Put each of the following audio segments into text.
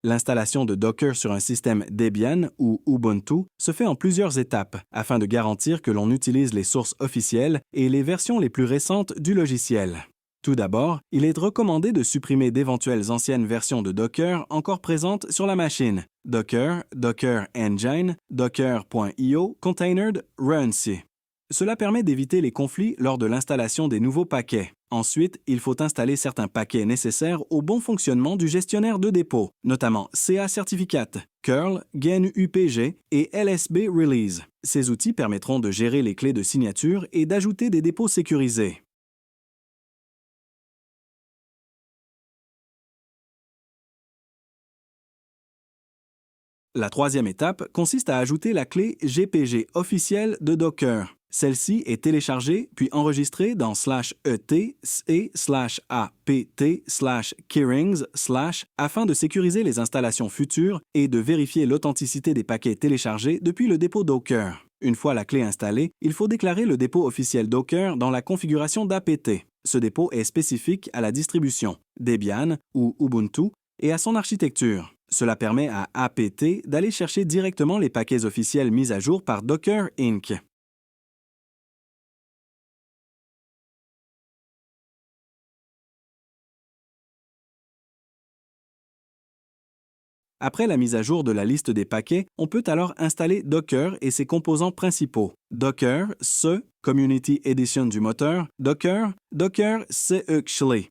L'installation de Docker sur un système Debian ou Ubuntu se fait en plusieurs étapes afin de garantir que l'on utilise les sources officielles et les versions les plus récentes du logiciel. Tout d'abord, il est recommandé de supprimer d'éventuelles anciennes versions de Docker encore présentes sur la machine. Docker, Docker Engine, Docker.io, Containerd, Runc. Cela permet d'éviter les conflits lors de l'installation des nouveaux paquets. Ensuite, il faut installer certains paquets nécessaires au bon fonctionnement du gestionnaire de dépôt, notamment CA Certificate, curl, GNU-PG et LSB Release. Ces outils permettront de gérer les clés de signature et d'ajouter des dépôts sécurisés. La troisième étape consiste à ajouter la clé GPG officielle de Docker. Celle-ci est téléchargée puis enregistrée dans /et et /apt/keyrings/ afin de sécuriser les installations futures et de vérifier l'authenticité des paquets téléchargés depuis le dépôt Docker. Une fois la clé installée, il faut déclarer le dépôt officiel Docker dans la configuration d'APT. Ce dépôt est spécifique à la distribution Debian ou Ubuntu et à son architecture. Cela permet à APT d'aller chercher directement les paquets officiels mis à jour par Docker Inc. Après la mise à jour de la liste des paquets, on peut alors installer Docker et ses composants principaux. Docker, Community Edition du moteur, Docker, Docker CE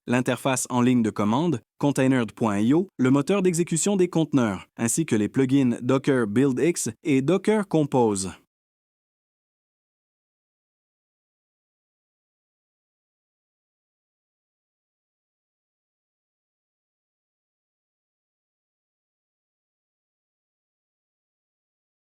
l'interface en ligne de commande, Containerd.io, le moteur d'exécution des conteneurs, ainsi que les plugins Docker BuildX et Docker Compose.